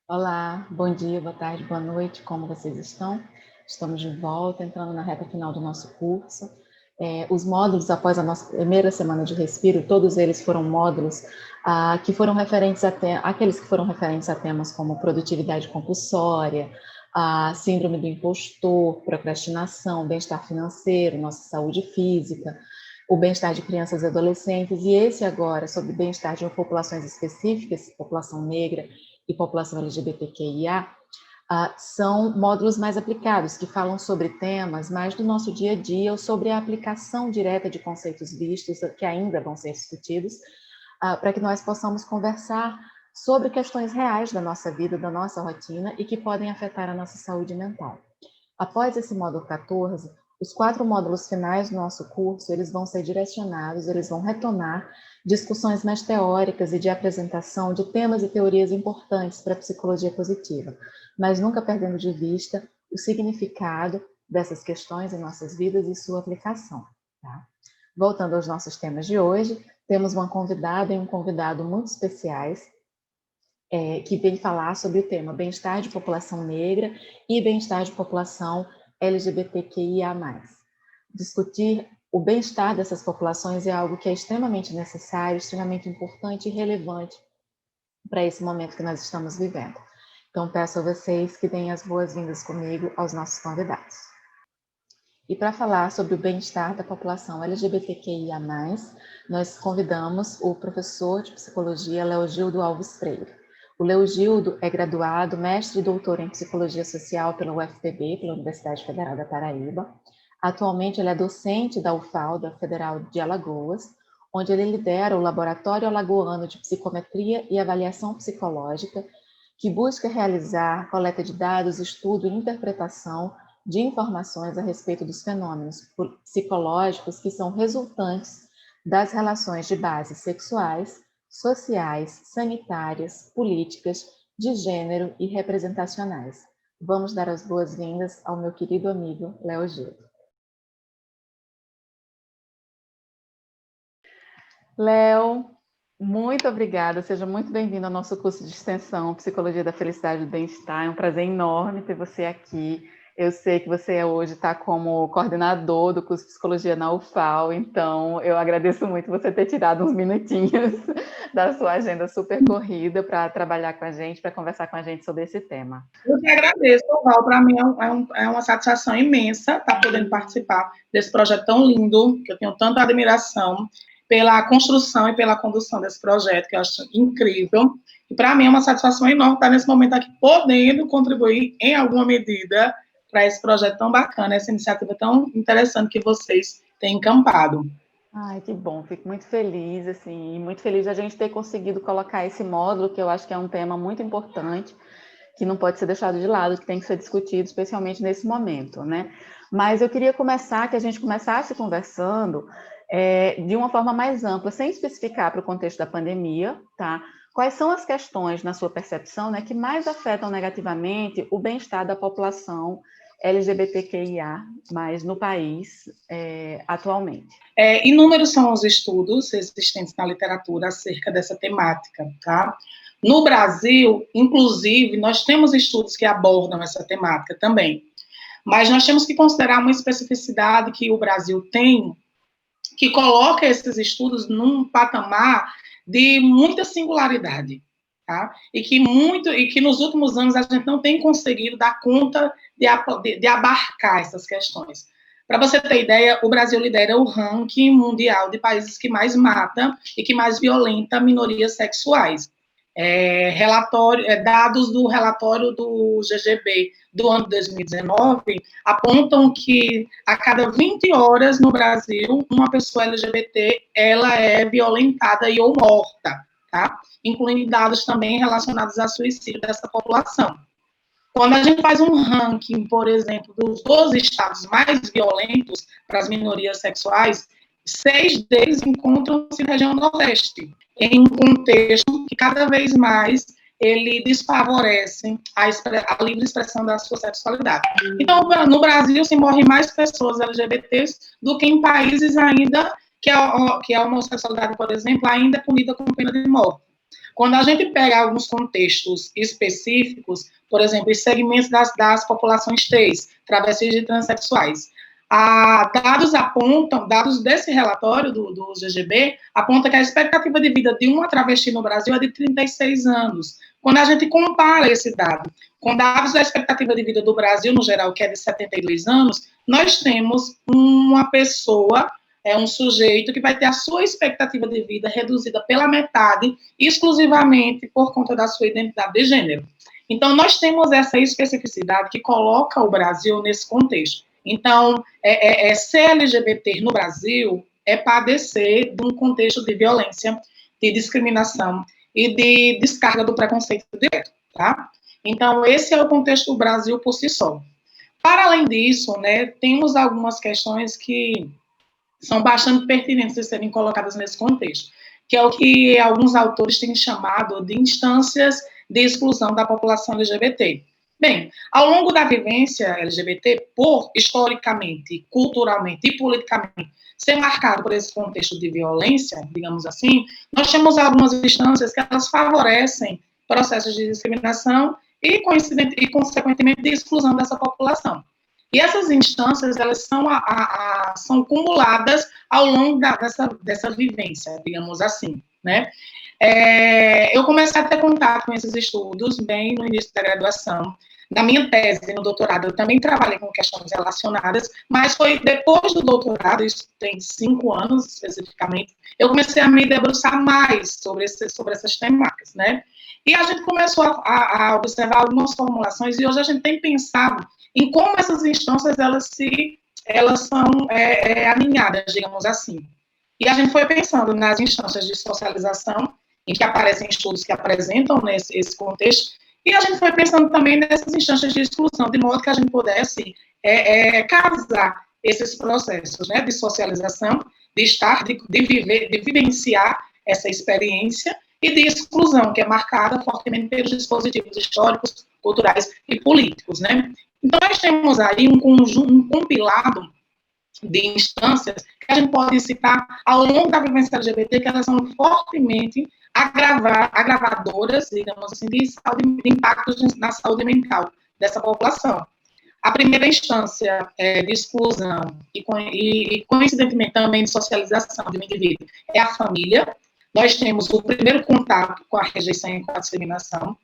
Olá, bom dia, boa tarde, boa noite, como vocês estão? Estamos de volta, entrando na reta final do nosso curso. Os módulos, após a nossa primeira semana de respiro, todos eles foram módulos que foram referentes aqueles que foram referentes a temas como produtividade compulsória, a síndrome do impostor, procrastinação, bem-estar financeiro, nossa saúde física, o bem-estar de crianças e adolescentes, e esse agora sobre bem-estar de populações específicas, população negra e população LGBTQIA, são módulos mais aplicados, que falam sobre temas mais do nosso dia a dia ou sobre a aplicação direta de conceitos vistos, que ainda vão ser discutidos, para que nós possamos conversar sobre questões reais da nossa vida, da nossa rotina e que podem afetar a nossa saúde mental. Após esse módulo 14, os 4 módulos finais do nosso curso, eles vão ser direcionados, eles vão retomar discussões mais teóricas e de apresentação de temas e teorias importantes para a psicologia positiva, mas nunca perdendo de vista o significado dessas questões em nossas vidas e sua aplicação. Tá? Voltando aos nossos temas de hoje, temos uma convidada e um convidado muito especiais, que vem falar sobre o tema bem-estar de população negra e bem-estar de população LGBTQIA+. Discutir o bem-estar dessas populações é algo que é extremamente necessário, extremamente importante e relevante para esse momento que nós estamos vivendo. Então, peço a vocês que deem as boas-vindas comigo aos nossos convidados. E para falar sobre o bem-estar da população LGBTQIA+, nós convidamos o professor de psicologia Leogildo Alves Freire. O Leogildo é graduado, mestre e doutor em psicologia social pela UFPB, pela Universidade Federal da Paraíba. Atualmente ele é docente da UFAL, da Federal de Alagoas, onde ele lidera o Laboratório Alagoano de Psicometria e Avaliação Psicológica, que busca realizar coleta de dados, estudo e interpretação de informações a respeito dos fenômenos psicológicos que são resultantes das relações de base sexuais, sociais, sanitárias, políticas, de gênero e representacionais. Vamos dar as boas-vindas ao meu querido amigo Leogildo. Léo, muito obrigada, seja muito bem-vindo ao nosso curso de extensão Psicologia da Felicidade e do Bem-Estar. É um prazer enorme ter você aqui. Eu sei que você hoje está como coordenador do curso de Psicologia na UFAL, então eu agradeço muito você ter tirado uns minutinhos da sua agenda super corrida para trabalhar com a gente, para conversar com a gente sobre esse tema. Eu que agradeço, Val, para mim é uma satisfação imensa estar podendo participar desse projeto tão lindo, que eu tenho tanta admiração pela construção e pela condução desse projeto, que eu acho incrível. E para mim é uma satisfação enorme estar nesse momento aqui, podendo contribuir em alguma medida para esse projeto tão bacana, essa iniciativa tão interessante que vocês têm encampado. Ai, que bom, fico muito feliz, assim, muito feliz de a gente ter conseguido colocar esse módulo, que eu acho que é um tema muito importante, que não pode ser deixado de lado, que tem que ser discutido, especialmente nesse momento, né? Mas eu queria que a gente começasse conversando de uma forma mais ampla, sem especificar para o contexto da pandemia, tá? Quais são as questões, na sua percepção, né, que mais afetam negativamente o bem-estar da população LGBTQIA, mas no país atualmente? Inúmeros são os estudos existentes na literatura acerca dessa temática, tá? No Brasil, inclusive, nós temos estudos que abordam essa temática também, mas nós temos que considerar uma especificidade que o Brasil tem, que coloca esses estudos num patamar de muita singularidade, tá? E que nos últimos anos a gente não tem conseguido dar conta de abarcar essas questões. Para você ter ideia, o Brasil lidera o ranking mundial de países que mais mata e que mais violenta minorias sexuais. Dados do relatório do GGB do ano 2019 apontam que a cada 20 horas no Brasil, uma pessoa LGBT ela é violentada e ou morta, tá? Incluindo dados também relacionados a suicídio dessa população. Quando a gente faz um ranking, por exemplo, dos 12 estados mais violentos para as minorias sexuais, 6 deles encontram-se na região Nordeste, em um contexto que cada vez mais ele desfavorece a livre expressão da sua sexualidade. Então, no Brasil, se morrem mais pessoas LGBTs do que em países ainda que a homossexualidade, por exemplo, ainda é punida com pena de morte. Quando a gente pega alguns contextos específicos, por exemplo, os segmentos das populações trans, travestis e transexuais, dados desse relatório do GGB, aponta que a expectativa de vida de uma travesti no Brasil é de 36 anos. Quando a gente compara esse dado com dados da expectativa de vida do Brasil, no geral, que é de 72 anos, nós temos uma pessoa, um sujeito que vai ter a sua expectativa de vida reduzida pela metade, exclusivamente por conta da sua identidade de gênero. Então, nós temos essa especificidade que coloca o Brasil nesse contexto. Então, ser LGBT no Brasil é padecer de um contexto de violência, de discriminação e de descarga do preconceito direto, tá? Então, esse é o contexto do Brasil por si só. Para além disso, né, temos algumas questões que são bastante pertinentes de serem colocadas nesse contexto, que é o que alguns autores têm chamado de instâncias de exclusão da população LGBT. Bem, ao longo da vivência LGBT, por historicamente, culturalmente e politicamente ser marcado por esse contexto de violência, digamos assim, nós temos algumas instâncias que elas favorecem processos de discriminação e consequentemente, de exclusão dessa população. E essas instâncias, elas são acumuladas ao longo dessa vivência, digamos assim, né? Eu comecei a ter contato com esses estudos bem no início da graduação. Na minha tese, no doutorado, eu também trabalhei com questões relacionadas, mas foi depois do doutorado, isso tem 5 anos especificamente, eu comecei a me debruçar mais sobre essas temáticas, né? E a gente começou a observar algumas formulações, e hoje a gente tem pensado em como essas instâncias, elas são alinhadas, digamos assim. E a gente foi pensando nas instâncias de socialização, em que aparecem estudos que apresentam esse contexto, e a gente foi pensando também nessas instâncias de exclusão, de modo que a gente pudesse casar esses processos, né, de socialização, de estar, de viver, de vivenciar essa experiência, e de exclusão, que é marcada fortemente pelos dispositivos históricos, culturais e políticos, né? Então, nós temos aí um compilado de instâncias que a gente pode citar ao longo da vivência LGBT, que elas são fortemente agravadoras, digamos assim, de impactos na saúde mental dessa população. A primeira instância de exclusão e, coincidentemente, também de socialização de um indivíduo é a família. Nós temos o primeiro contato com a rejeição e com a discriminação.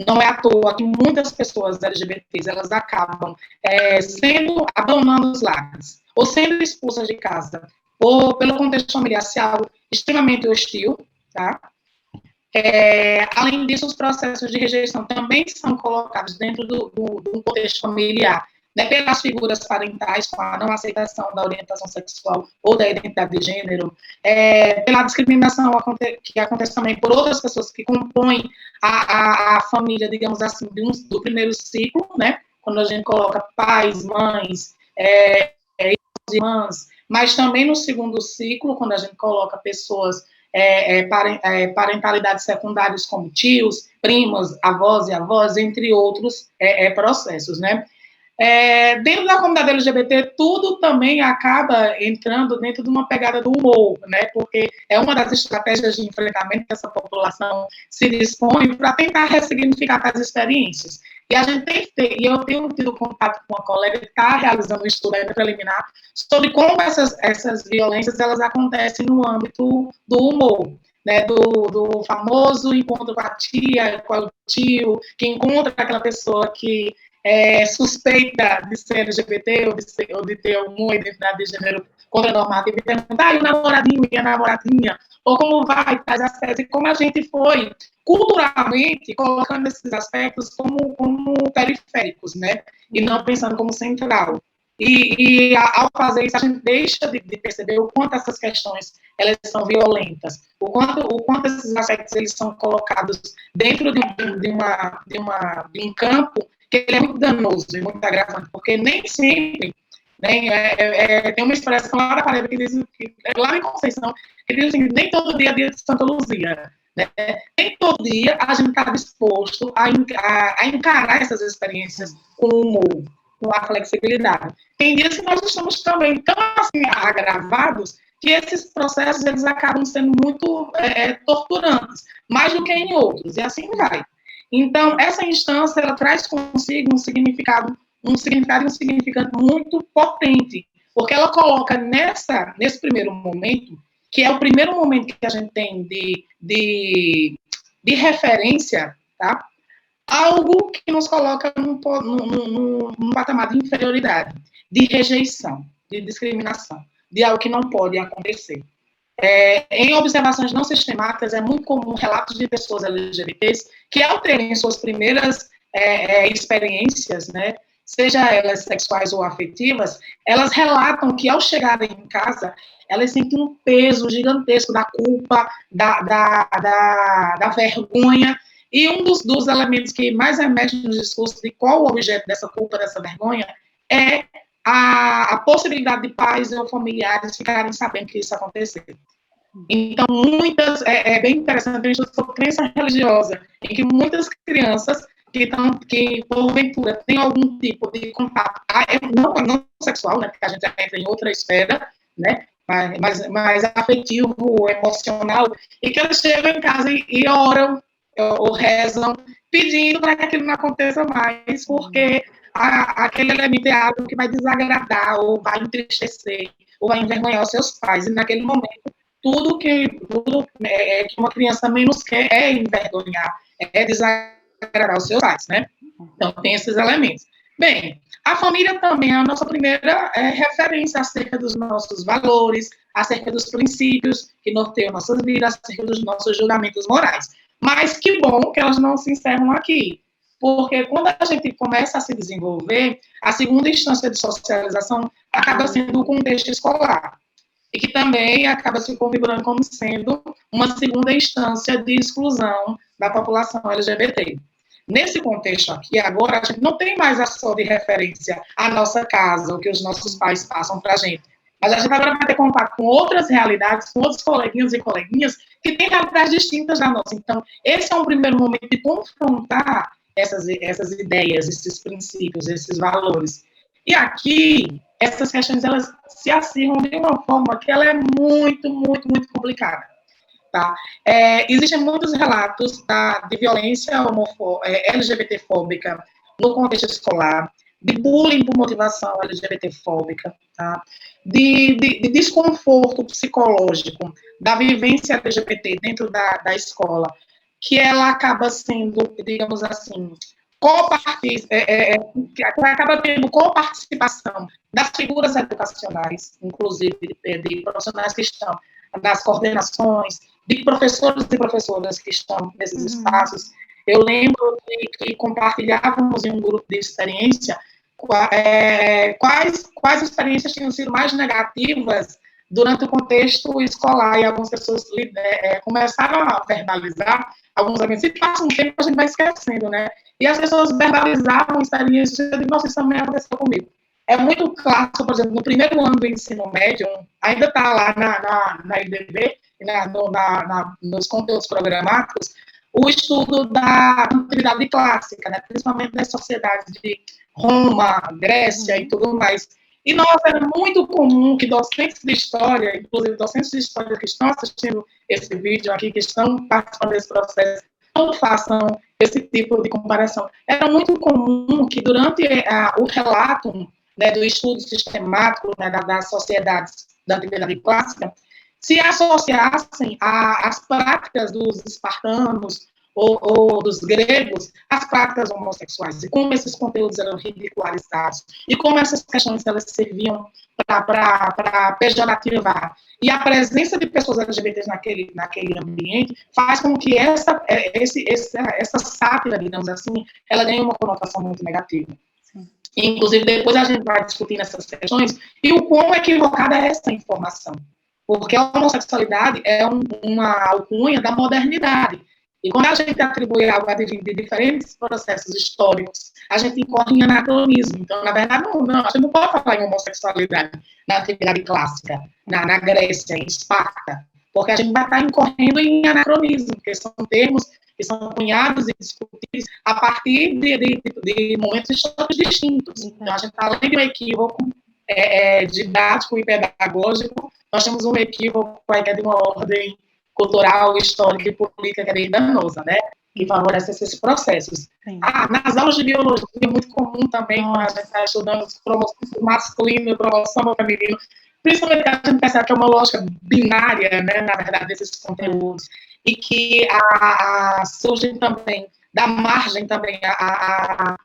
Não é à toa que muitas pessoas LGBTs, elas acabam abandonando os lares, ou sendo expulsas de casa, ou pelo contexto familiar ser algo extremamente hostil, tá? Além disso, os processos de rejeição também são colocados dentro do contexto familiar, né, pelas figuras parentais, com a não aceitação da orientação sexual ou da identidade de gênero, pela discriminação que acontece também por outras pessoas que compõem a família, digamos assim, do primeiro ciclo, né, quando a gente coloca pais, mães, irmãs, mas também no segundo ciclo, quando a gente coloca pessoas, parentalidades secundárias como tios, primos, avós e avós, entre outros processos, né. Dentro da comunidade LGBT, tudo também acaba entrando dentro de uma pegada do humor, né? Porque é uma das estratégias de enfrentamento que essa população se dispõe para tentar ressignificar as experiências. E a gente eu tenho tido contato com uma colega que está realizando um estudo ainda preliminar sobre como essas violências elas acontecem no âmbito do humor. Né, do famoso encontro com a tia, com o tio, que encontra aquela pessoa que suspeita de ser LGBT ou de ter alguma identidade de gênero contranormativa e perguntar, e o namoradinho e a namoradinha, ou como vai, tais aspectos, e como a gente foi culturalmente colocando esses aspectos como periféricos, né, e não pensando como central. E ao fazer isso, a gente deixa de perceber o quanto essas questões elas são violentas, o quanto esses aspectos eles são colocados dentro de um campo que ele é muito danoso e muito agravante, porque nem sempre, né, tem uma expressão lá da parede que diz, lá em Conceição, que diz assim, nem todo dia é dia de Santa Luzia, né? Nem todo dia a gente está disposto a encarar essas experiências com humor, com a flexibilidade. Tem dias que nós estamos também tão assim agravados que esses processos eles acabam sendo muito torturantes, mais do que em outros, e assim vai. Então, essa instância, ela traz consigo um significante muito potente, porque ela coloca nesse primeiro momento, que é o primeiro momento que a gente tem de referência, tá? Algo que nos coloca num patamar de inferioridade, de rejeição, de discriminação, de algo que não pode acontecer. Em observações não sistemáticas, é muito comum relatos de pessoas LGBTs que, ao terem suas primeiras experiências, né, seja elas sexuais ou afetivas, elas relatam que, ao chegarem em casa, elas sentem um peso gigantesco da culpa, da vergonha, e um dos elementos que mais emerge no discurso de qual o objeto dessa culpa, dessa vergonha, é a possibilidade de pais ou familiares ficarem sabendo que isso aconteceu. Então, é bem interessante a gente sobre crença religiosa, em que muitas crianças que porventura têm algum tipo de contato, não sexual, né, porque a gente entra em outra esfera, né, mais afetivo, emocional, e que elas chegam em casa e oram ou rezam, pedindo para que aquilo não aconteça mais, porque aquele elemento é algo que vai desagradar, ou vai entristecer, ou vai envergonhar os seus pais, e naquele momento, tudo que uma criança menos quer é envergonhar, é desagradar os seus pais, né? Então, tem esses elementos. Bem, a família também é a nossa primeira referência acerca dos nossos valores, acerca dos princípios que norteiam nossas vidas, acerca dos nossos julgamentos morais. Mas que bom que elas não se encerram aqui, porque quando a gente começa a se desenvolver, a segunda instância de socialização acaba sendo o contexto escolar, e que também acaba se configurando como sendo uma segunda instância de exclusão da população LGBT. Nesse contexto aqui, agora, a gente não tem mais a só de referência à nossa casa, o que os nossos pais passam para a gente. Mas a gente agora vai ter contato com outras realidades, com outros coleguinhas e coleguinhas que têm realidades distintas da nossa. Então, esse é um primeiro momento de confrontar essas ideias, esses princípios, esses valores. E aqui, essas questões, elas se acirram de uma forma que ela é muito, muito, muito complicada. Tá? Existem muitos relatos de violência LGBTfóbica no contexto escolar, de bullying por motivação LGBTfóbica, tá? de desconforto psicológico da vivência LGBT dentro da escola, que ela acaba sendo, digamos assim, acaba tendo coparticipação das figuras educacionais, inclusive de profissionais que estão nas coordenações, de professores e professoras que estão nesses espaços. Eu lembro que compartilhávamos em um grupo de experiência quais experiências tinham sido mais negativas durante o contexto escolar, e algumas pessoas começaram a verbalizar alguns elementos, e passa um tempo a gente vai esquecendo, né? E as pessoas verbalizavam experiências de, nossa, isso também aconteceu comigo. É muito clássico, por exemplo, no primeiro ano do ensino médio, ainda está lá na IDB, nos conteúdos programáticos, o estudo da atividade clássica, né, principalmente das sociedades de Roma, Grécia e tudo mais. E, nossa, era muito comum que docentes de história, inclusive docentes de história que estão assistindo esse vídeo aqui, que estão participando desse processo, não façam esse tipo de comparação. Era muito comum que, durante o relato, né, do estudo sistemático, né, das sociedades da atividade clássica, se associassem às práticas dos espartanos ou dos gregos, as práticas homossexuais, e como esses conteúdos eram ridicularizados, e como essas questões elas serviam para pejorativar. E a presença de pessoas LGBTs naquele ambiente faz com que essa sátira, digamos assim, ela ganhe uma conotação muito negativa. Inclusive, depois a gente vai discutindo essas questões e o quão equivocada é essa informação. Porque a homossexualidade é uma alcunha da modernidade. E quando a gente atribui algo a de diferentes processos históricos, a gente incorre em anacronismo. Então, na verdade, a gente não pode falar em homossexualidade na atividade clássica, na Grécia, em Esparta, porque a gente vai estar incorrendo em anacronismo, porque são termos que são cunhados e discutidos a partir de momentos históricos distintos. Então, a gente está além de um equívoco didático e pedagógico, nós temos um equívoco aí que é de uma ordem cultural, histórica e política que é bem danosa, né? Que favorece esses processos. Nas aulas de biologia é muito comum também, quando a gente está estudando cromossomo masculino e cromossomo feminino, principalmente que a gente percebe que é uma lógica binária, né, na verdade, desses conteúdos, e que surgem também, dá margem também a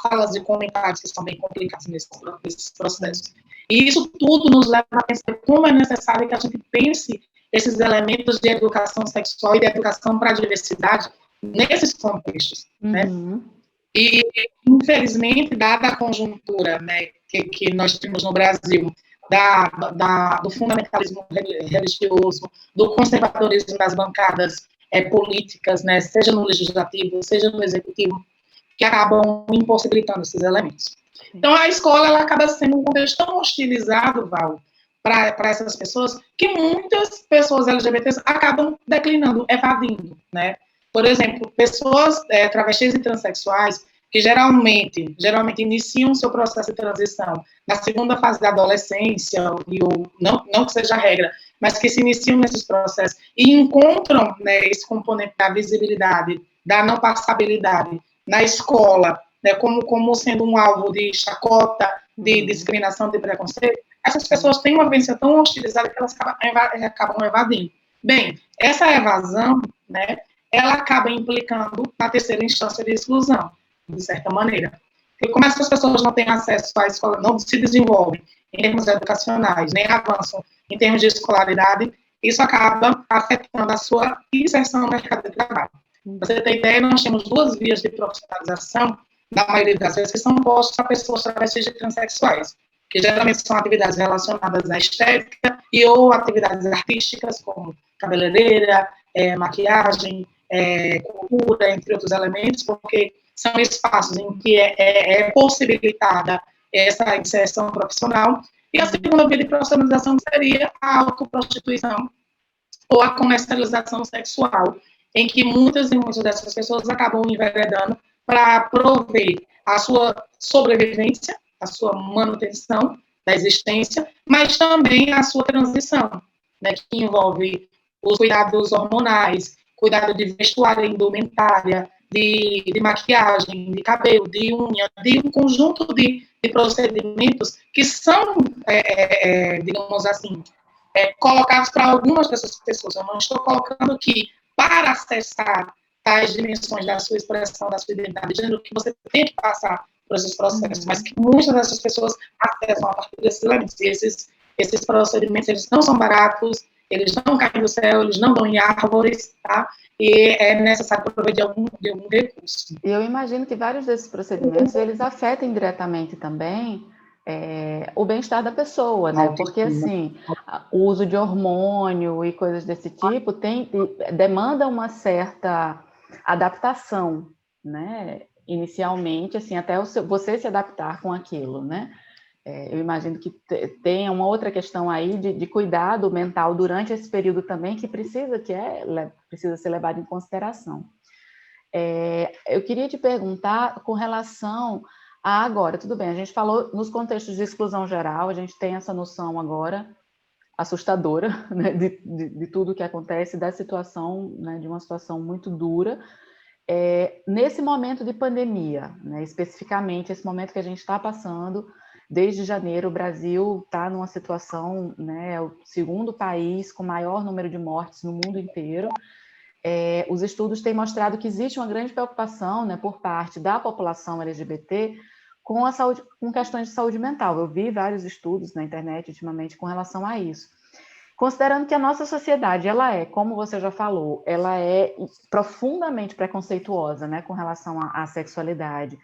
falas e comentários que são bem complicados nesses processos. E isso tudo nos leva a pensar como é necessário que a gente pense esses elementos de educação sexual e de educação para a diversidade nesses contextos, né? E, infelizmente, dada a conjuntura, né, que nós temos no Brasil, do fundamentalismo religioso, do conservadorismo das bancadas políticas, né, seja no legislativo, seja no executivo, que acabam impossibilitando esses elementos. Então, a escola ela acaba sendo um contexto tão hostilizado, Val, para essas pessoas, que muitas pessoas LGBTs acabam declinando, evadindo, né? Por exemplo, pessoas travestis e transexuais que geralmente iniciam seu processo de transição na segunda fase da adolescência, ou não que seja a regra, mas que se iniciam nesses processos e encontram, né, esse componente da visibilidade, da não passabilidade na escola, né, como sendo um alvo de chacota, de discriminação, de preconceito, essas pessoas têm uma vivência tão hostilizada que elas acabam evadindo. Bem, essa evasão, né, ela acaba implicando na terceira instância de exclusão, de certa maneira. Porque como essas pessoas não têm acesso à escola, não se desenvolvem em termos educacionais, nem avançam em termos de escolaridade, isso acaba afetando a sua inserção no mercado de trabalho. Para você ter ideia, nós temos 2 vias de profissionalização, na maioria das vezes, que são postas a pessoas travestis e transexuais, que geralmente são atividades relacionadas à estética e ou atividades artísticas, como cabeleireira, maquiagem, cultura, entre outros elementos, porque são espaços em que é possibilitada essa inserção profissional. E a segunda via de profissionalização seria a autoprostituição ou a comercialização sexual, em que muitas e muitas dessas pessoas acabam enveredando para prover a sua sobrevivência, a sua manutenção da existência, mas também a sua transição, né, que envolve os cuidados hormonais, cuidado de vestuário, indumentária, de maquiagem, de cabelo, de unha, de um conjunto de procedimentos que são, digamos assim, colocados para algumas dessas pessoas. Eu não estou colocando que para acessar tais dimensões da sua expressão, da sua identidade, dizendo que você tem que passar por esses processos, mas que muitas dessas pessoas acessam a partir desses elementos. E esses procedimentos, eles não são baratos, eles não caem do céu, eles não dão em árvores, tá? E é necessário prover de algum recurso. E eu imagino que vários desses procedimentos, eles afetem diretamente também o bem-estar da pessoa, né? Porque, assim, o uso de hormônio e coisas desse tipo demanda uma certa adaptação, né? Inicialmente, assim, até você se adaptar com aquilo, né? Eu imagino que tenha uma outra questão aí de cuidado mental durante esse período também que precisa ser levado em consideração. Eu queria te perguntar com relação a agora, tudo bem, a gente falou nos contextos de exclusão geral, a gente tem essa noção agora assustadora, né, de tudo que acontece, da situação, né, de uma situação muito dura, nesse momento de pandemia, né, especificamente esse momento que a gente está passando. Desde janeiro, o Brasil está numa situação, né, é o segundo país com maior número de mortes no mundo inteiro. Os estudos têm mostrado que existe uma grande preocupação, né, por parte da população LGBT com a saúde, com questões de saúde mental. Eu vi vários estudos na internet ultimamente com relação a isso. Considerando que a nossa sociedade, ela como você já falou, ela é profundamente preconceituosa, né, com relação à sexualidade.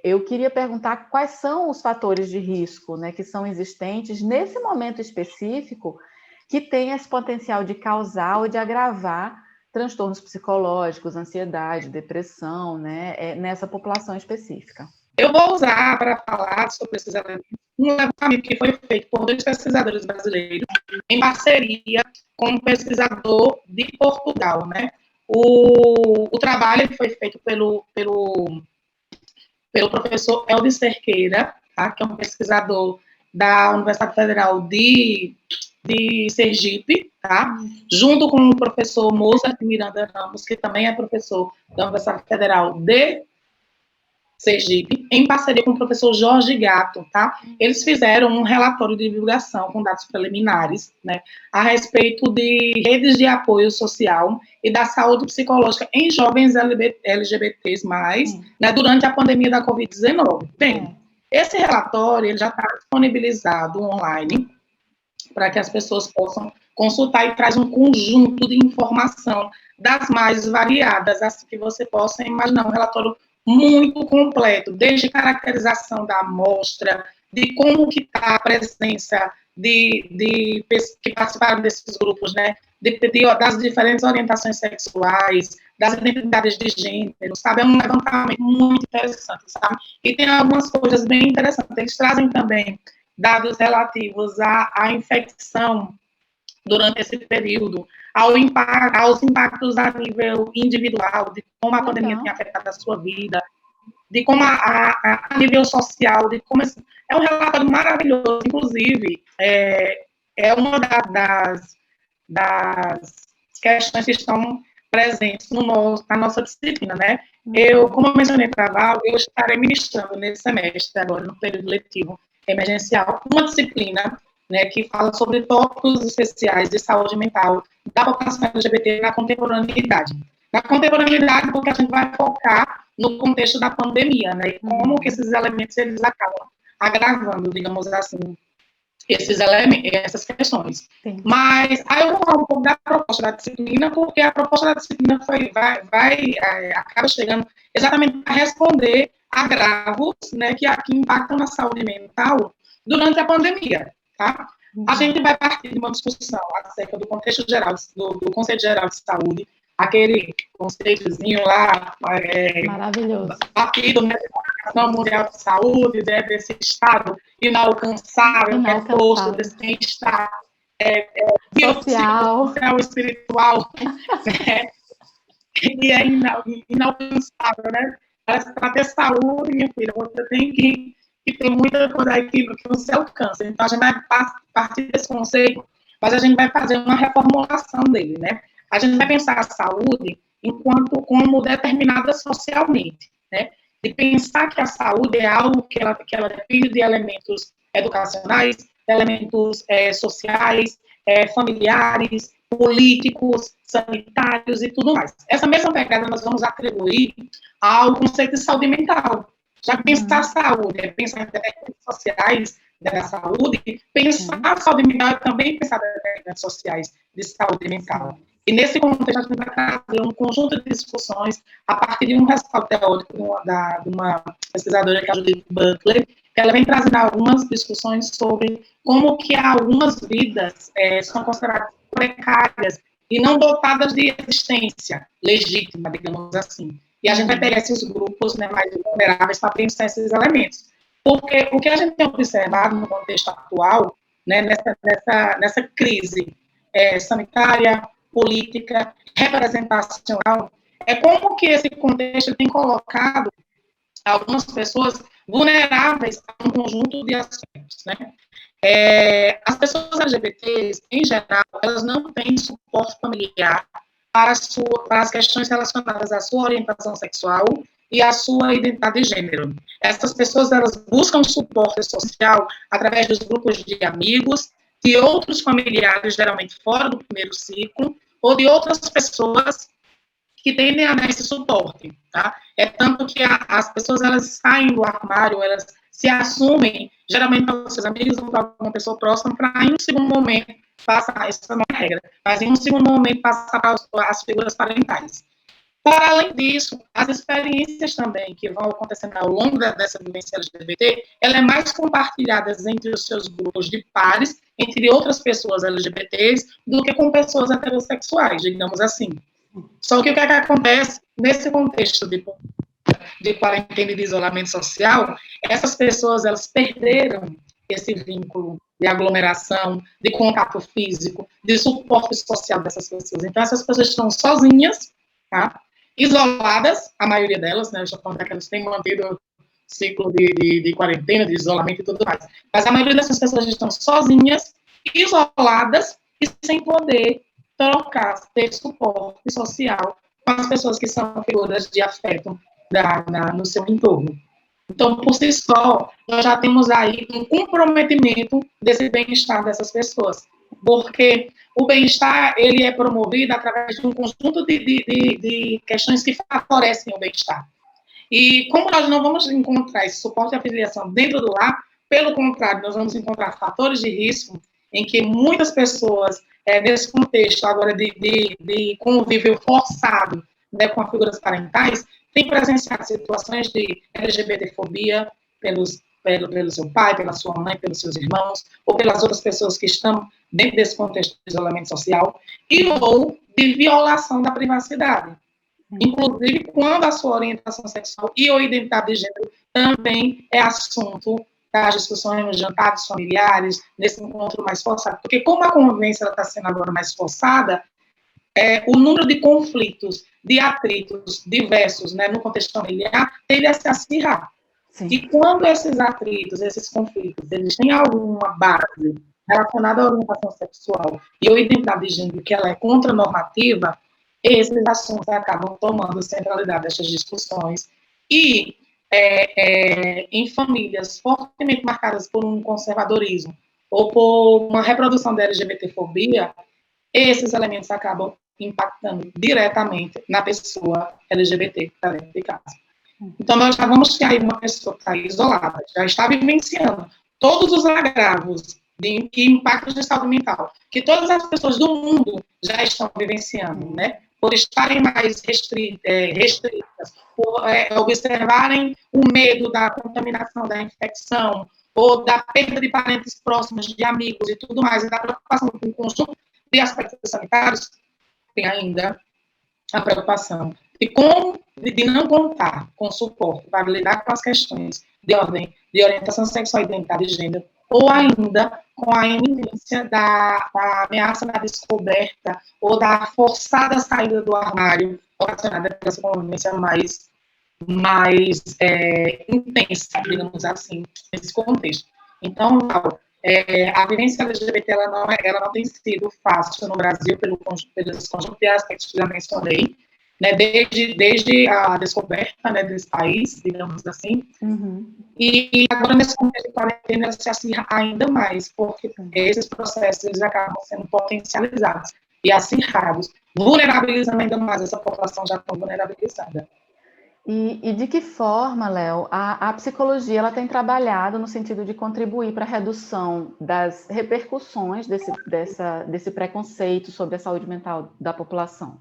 Eu queria perguntar quais são os fatores de risco, né, que são existentes nesse momento específico que tem esse potencial de causar ou de agravar transtornos psicológicos, ansiedade, depressão, né, nessa população específica. Eu vou usar para falar sobre esses elementos um levantamento que foi feito por 2 pesquisadores brasileiros em parceria com um pesquisador de Portugal, né? O trabalho foi feito pelo professor Helder Cerqueira, tá? Que é um pesquisador da Universidade Federal de de Sergipe, tá? Junto com o professor Mozart Miranda Ramos, que também é professor da Universidade Federal de Sergipe, em parceria com o professor Jorge Gatto, tá? Eles fizeram um relatório de divulgação com dados preliminares, né, a respeito de redes de apoio social e da saúde psicológica em jovens LGBTs+, né, durante a pandemia da Covid-19. Bem, esse relatório ele já está disponibilizado online para que as pessoas possam consultar e traz um conjunto de informação das mais variadas, assim que você possa imaginar, um relatório muito completo, desde caracterização da amostra, de como que está a presença de que participaram desses grupos, né, das diferentes orientações sexuais, das identidades de gênero, sabe? É um levantamento muito interessante, sabe? E tem algumas coisas bem interessantes. Eles trazem também dados relativos à infecção durante esse período, aos impactos a nível individual, de como a pandemia tem afetado a sua vida, de como a nível social, de como é um relatório maravilhoso, inclusive, é uma das questões que estão presentes na nossa disciplina, né? Como eu mencionei para a Val, eu estarei ministrando nesse semestre, agora, no período letivo emergencial, uma disciplina, né, que fala sobre tópicos especiais de saúde mental da população LGBT na contemporaneidade. Na contemporaneidade, porque a gente vai focar no contexto da pandemia, né, e como que esses elementos eles acabam agravando, digamos assim, esses elementos, essas questões. Sim. Mas aí eu vou falar um pouco da proposta da disciplina, porque a proposta da disciplina acaba chegando exatamente para responder agravos, né, que impactam na saúde mental durante a pandemia, tá? A gente vai partir de uma discussão acerca do contexto geral, do Conceito Geral de Saúde, aquele conceitozinho lá, maravilhoso, batido, né, Organização Mundial de Saúde, né, desse estado inalcançável, que é posto desse bem-estar social, espiritual, né, e é inalcançável, né? Para ter saúde, minha filha, você tem que ter muita coisa aí que você alcança. Então, a gente vai partir desse conceito, mas a gente vai fazer uma reformulação dele, né? A gente vai pensar a saúde como determinada socialmente, né? De pensar que a saúde é algo que ela depende de elementos educacionais, de elementos sociais, familiares, políticos, sanitários e tudo mais. Essa mesma pegada nós vamos atribuir ao conceito de saúde mental. Já que pensar a saúde é pensar em determinantes sociais da saúde, pensar a saúde mental é também pensar em determinantes sociais de saúde mental. E nesse contexto, a gente vai trazer um conjunto de discussões a partir de um respaldo teórico de uma pesquisadora, que é a Judith Butler, que ela vem trazendo algumas discussões sobre como que algumas vidas são consideradas precárias e não dotadas de existência legítima, digamos assim. E a gente vai pegar esses grupos, né, mais vulneráveis para pensar esses elementos. Porque o que a gente tem observado no contexto atual, né, nessa crise sanitária, política, representacional, é como que esse contexto tem colocado algumas pessoas vulneráveis a um conjunto de aspectos, né? As pessoas LGBTs, em geral, elas não têm suporte familiar para as questões relacionadas à sua orientação sexual e à sua identidade de gênero. Essas pessoas, elas buscam suporte social através dos grupos de amigos, de outros familiares, geralmente fora do primeiro ciclo, ou de outras pessoas que tendem a dar esse suporte, tá? É tanto que as pessoas, elas saem do armário, elas se assumem, geralmente para os seus amigos ou para alguma pessoa próxima, para em um segundo momento passar, isso não é regra, mas em um segundo momento passar para as figuras parentais. Para além disso, as experiências também que vão acontecendo ao longo dessa vivência LGBT, ela é mais compartilhada entre os seus grupos de pares, entre outras pessoas LGBTs, do que com pessoas heterossexuais, digamos assim. Só que o que acontece nesse contexto de quarentena e de isolamento social, essas pessoas, elas perderam esse vínculo de aglomeração, de contato físico, de suporte social dessas pessoas. Então, essas pessoas estão sozinhas, tá? Isoladas, a maioria delas, né? Eu estou falando que elas têm mantido ciclo de quarentena, de isolamento e tudo mais. Mas a maioria dessas pessoas estão sozinhas isoladas e sem poder trocar, ter suporte social com as pessoas que são figuras de afeto no seu entorno. Então, por si só, nós já temos aí um comprometimento desse bem-estar dessas pessoas, porque o bem-estar ele é promovido através de um conjunto de questões que favorecem o bem-estar. E como nós não vamos encontrar esse suporte e afiliação dentro do lar, pelo contrário, nós vamos encontrar fatores de risco em que muitas pessoas, nesse contexto agora de convívio forçado, né, com as figuras parentais, têm presenciado situações de LGBTfobia pelo seu pai, pela sua mãe, pelos seus irmãos, ou pelas outras pessoas que estão dentro desse contexto de isolamento social, e ou de violação da privacidade. Inclusive, quando a sua orientação sexual e ou identidade de gênero também é assunto das discussões nos jantares familiares, nesse encontro mais forçado. Porque como a convivência está sendo agora mais forçada, o número de conflitos, de atritos diversos, né, no contexto familiar, tende a se acirrar. Sim. E quando esses atritos, esses conflitos, eles têm alguma base relacionada à orientação sexual e ou identidade de gênero, que ela é contranormativa, esses assuntos acabam tomando centralidade dessas discussões. E em famílias fortemente marcadas por um conservadorismo ou por uma reprodução da LGBTfobia, esses elementos acabam impactando diretamente na pessoa LGBT que está dentro de casa. Então, nós já vamos ter aí uma pessoa que está isolada, já está vivenciando todos os agravos e impactos de saúde mental, que todas as pessoas do mundo já estão vivenciando, né? Por estarem mais restritas, por observarem o medo da contaminação, da infecção, ou da perda de parentes próximos, de amigos e tudo mais, e da preocupação com o conjunto de aspectos sanitários, tem ainda a preocupação de não contar com suporte para lidar com as questões de ordem de orientação sexual e identidade de gênero, ou ainda com a iminência da ameaça da descoberta ou da forçada saída do armário, ocasionada por essa convivência mais intensa, digamos assim, nesse contexto. Então, a vivência LGBT ela não tem sido fácil no Brasil pelos conjuntos de aspectos que já mencionei, né, desde a descoberta, né, desse país, digamos assim, e agora nesse contexto de quarentena se acirra ainda mais, porque esses processos eles acabam sendo potencializados e acirrados, vulnerabilizando ainda mais essa população já tão vulnerabilizada. E de que forma, Léo, a psicologia ela tem trabalhado no sentido de contribuir para a redução das repercussões desse preconceito sobre a saúde mental da população?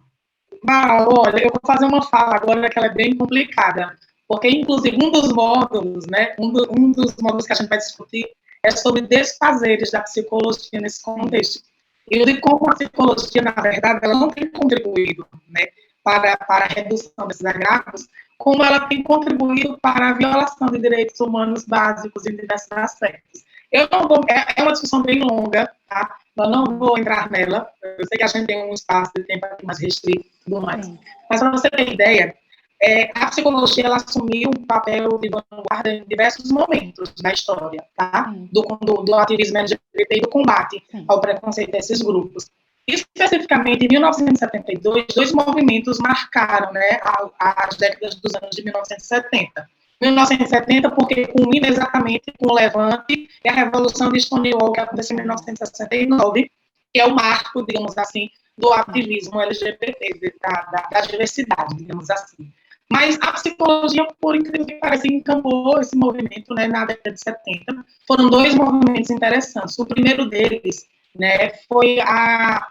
Olha, eu vou fazer uma fala agora que ela é bem complicada, porque, inclusive, um dos módulos, né, um dos módulos que a gente vai discutir é sobre desfazeres da psicologia nesse contexto. E de como a psicologia, na verdade, ela não tem contribuído, né, para a redução desses agravos, como ela tem contribuído para a violação de direitos humanos básicos em diversos aspectos. É uma discussão bem longa, tá? Eu não vou entrar nela, eu sei que a gente tem um espaço de tempo mais restrito e tudo mais. Sim. Mas, para você ter ideia, a psicologia ela assumiu um papel de vanguarda em diversos momentos da história, tá? Do ativismo LGBT e do combate ao preconceito desses grupos. Especificamente, em 1972, dois movimentos marcaram, né, as décadas dos anos de 1970. 1970, porque culmina exatamente com o Levante e a Revolução de Stonewall, que aconteceu em 1969, que é o marco, digamos assim, do ativismo LGBT, da diversidade, digamos assim. Mas a psicologia, por incrível que pareça, encampou esse movimento, né, na década de 70. Foram dois movimentos interessantes. O primeiro deles, né, foi a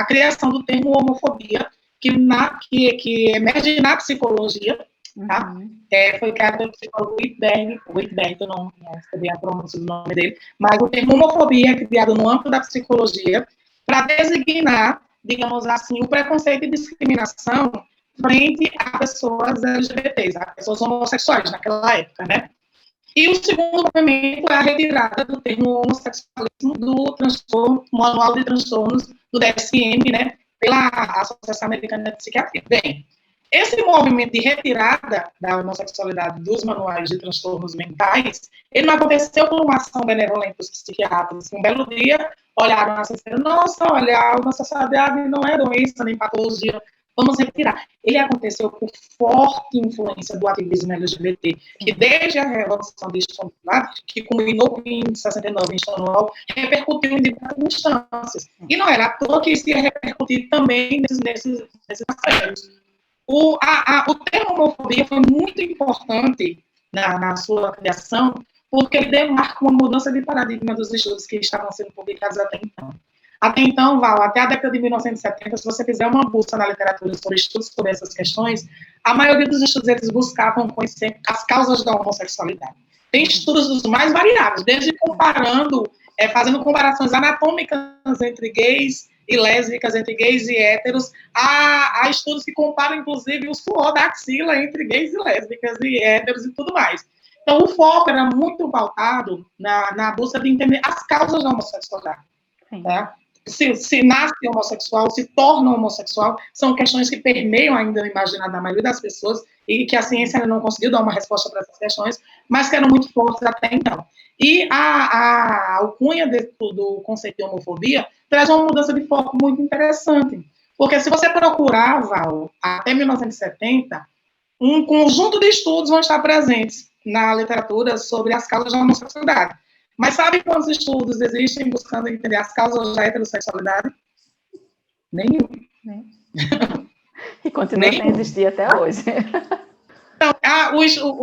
criação do termo homofobia, que emerge na psicologia, tá? Foi criado pelo psicólogo Whitberg, eu não sabia a pronúncia do nome dele, mas o termo homofobia é criado no âmbito da psicologia para designar, digamos assim, o preconceito e discriminação frente a pessoas LGBTs, a pessoas homossexuais naquela época, né? E o segundo movimento é a retirada do termo homossexualismo do transtorno, Manual de Transtornos do DSM, né, pela Associação Americana de Psiquiatria. Bem, esse movimento de retirada da homossexualidade dos manuais de transtornos mentais, ele não aconteceu por uma ação benevolente dos psiquiatras. Um belo dia, olharam assim, nossa, olha, a homossexualidade não é doença nem patologia, vamos retirar. Ele aconteceu por forte influência do ativismo LGBT, que desde a Revolução de Stonewall, que culminou em 69 em Stonewall, repercutiu em diversas instâncias. E não era à toa que isso ia repercutir também nesses aspectos. O termo homofobia foi muito importante na sua criação, porque ele demarca uma mudança de paradigma dos estudos que estavam sendo publicados até então. Até então, Val, até a década de 1970, se você fizer uma busca na literatura sobre estudos sobre essas questões, a maioria dos estudos eles buscavam conhecer as causas da homossexualidade. Tem estudos dos mais variados, desde comparando, fazendo comparações anatômicas entre gays e lésbicas, entre gays e héteros, há estudos que comparam, inclusive, o suor da axila entre gays e lésbicas e héteros e tudo mais. Então, o foco era muito pautado na busca de entender as causas da homossexualidade. Tá? Se nasce homossexual, se torna homossexual, são questões que permeiam ainda o imaginário da maioria das pessoas e que a ciência ainda não conseguiu dar uma resposta para essas questões, mas que eram muito fortes até então. E a alcunha do conceito de homofobia traz uma mudança de foco muito interessante, porque se você procurar, Val, até 1970, um conjunto de estudos vão estar presentes na literatura sobre as causas da homossexualidade. Mas sabe quantos estudos existem buscando entender as causas da heterossexualidade? Nenhum. E continua sem existir até hoje. Então,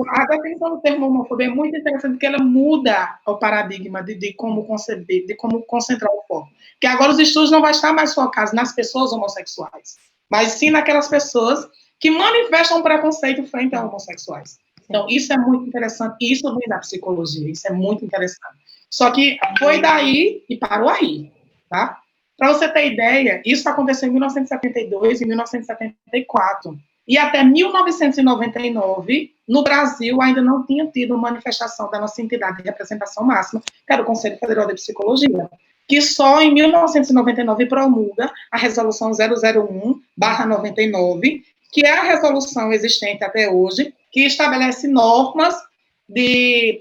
a definição do termo homofobia é muito interessante, porque ela muda o paradigma de como conceber, de como concentrar o foco. Porque agora os estudos não vão estar mais focados nas pessoas homossexuais, mas sim naquelas pessoas que manifestam preconceito frente a homossexuais. Então, isso é muito interessante, isso vem da psicologia, isso é muito interessante. Só que foi daí e parou aí, tá? Para você ter ideia, isso aconteceu em 1972 e 1974. E até 1999, no Brasil, ainda não tinha tido manifestação da nossa entidade de representação máxima, que era o Conselho Federal de Psicologia, que só em 1999 promulga a Resolução 001/99, que é a resolução existente até hoje, que estabelece normas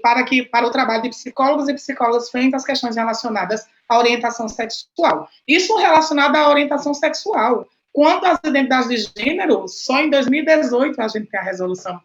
para o trabalho de psicólogos e psicólogas frente às questões relacionadas à orientação sexual. Isso relacionado à orientação sexual. Quanto às identidades de gênero, só em 2018 a gente tem a resolução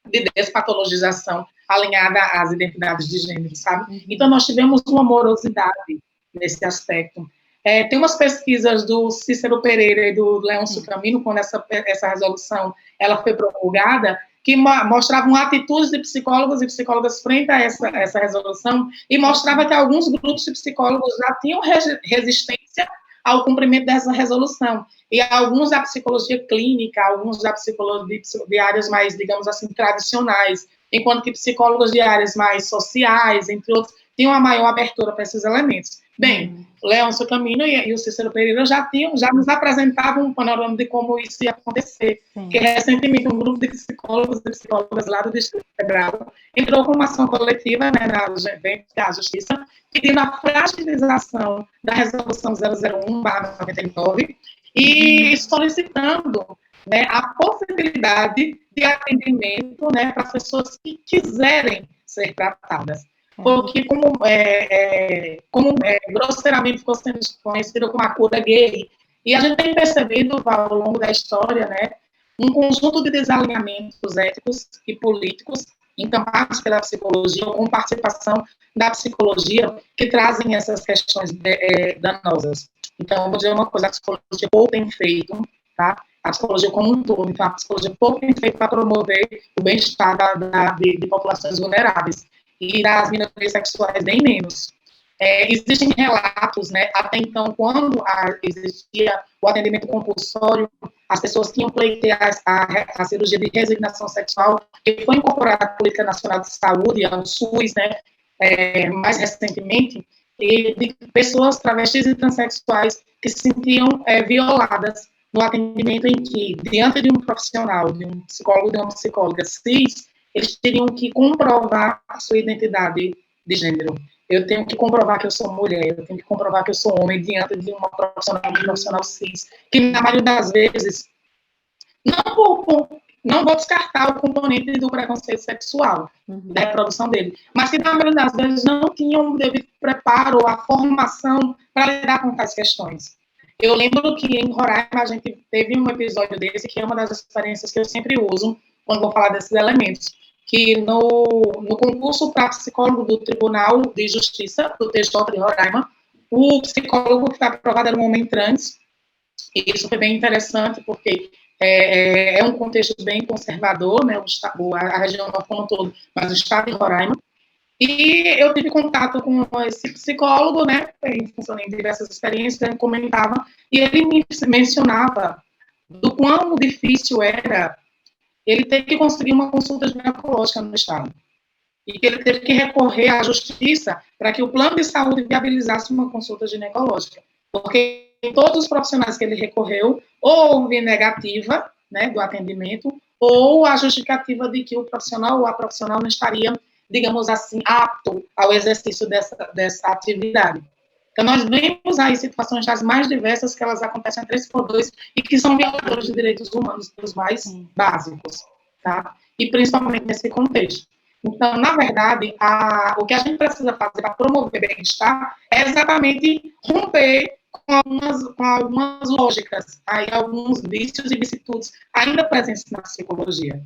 de despatologização alinhada às identidades de gênero, sabe? Então, nós tivemos uma morosidade nesse aspecto. Tem umas pesquisas do Cícero Pereira e do Leôncio Camino, quando essa resolução ela foi promulgada, que mostravam atitudes de psicólogos e psicólogas frente a essa resolução, e mostrava que alguns grupos de psicólogos já tinham resistência ao cumprimento dessa resolução. E alguns da psicologia clínica, alguns da psicologia de áreas mais, digamos assim, tradicionais, enquanto que psicólogos de áreas mais sociais, entre outros, tinham uma maior abertura para esses elementos. Bem, o Leôncio Camino e o Cícero Pereira já nos apresentavam um panorama de como isso ia acontecer. Que recentemente um grupo de psicólogos e psicólogas lá do Distrito Federal entrou com uma ação coletiva, né, na Justiça, pedindo a fragilização da Resolução 001/99 e solicitando, né, a possibilidade de atendimento, né, para as pessoas que quiserem ser tratadas. Porque, como grosseiramente ficou sendo conhecido como a cura gay, e a gente tem percebido, ao longo da história, né, um conjunto de desalinhamentos éticos e políticos encampados pela psicologia, ou com participação da psicologia, que trazem essas questões danosas. Então, vou dizer uma coisa, a psicologia pouco tem feito, tá? A psicologia como um todo, então a psicologia pouco tem feito para promover o bem-estar de populações vulneráveis. E das minorias sexuais, bem menos. Existem relatos, né, até então, quando existia o atendimento compulsório, as pessoas tinham pleiteado a cirurgia de resignação sexual, que foi incorporada à Política Nacional de Saúde, ao SUS, né, mais recentemente, e de pessoas travestis e transexuais que se sentiam violadas no atendimento em que, diante de um profissional, de um psicólogo, de uma psicóloga cis, eles teriam que comprovar a sua identidade de gênero. Eu tenho que comprovar que eu sou mulher, eu tenho que comprovar que eu sou homem diante de um profissional cis, que na maioria das vezes Não vou descartar o componente do preconceito sexual, da reprodução dele, mas que, na maioria das vezes, não tinham o devido preparo, a formação para lidar com tais questões. Eu lembro que em Roraima a gente teve um episódio desse, que é uma das experiências que eu sempre uso quando vou falar desses elementos, que no concurso para psicólogo do Tribunal de Justiça, do TJ de Roraima, o psicólogo que está aprovado era um homem trans, e isso foi bem interessante, porque é um contexto bem conservador, né, a região norte como um todo, mas o estado de Roraima. E eu tive contato com esse psicólogo, né, em função de diversas experiências, ele comentava, e ele me mencionava do quão difícil era ele ter que conseguir uma consulta ginecológica no estado. E que ele teve que recorrer à justiça para que o plano de saúde viabilizasse uma consulta ginecológica. Porque todos os profissionais que ele recorreu, ou houve negativa, né, do atendimento, ou a justificativa de que o profissional ou a profissional não estaria, digamos assim, apto ao exercício dessa atividade. Então, nós vemos aí situações das mais diversas que elas acontecem a 3x2 e que são violadores de direitos humanos dos mais básicos, tá? E principalmente nesse contexto. Então, na verdade, o que a gente precisa fazer para promover bem-estar é exatamente romper com algumas lógicas, aí, alguns vícios e vicissitudes ainda presentes na psicologia.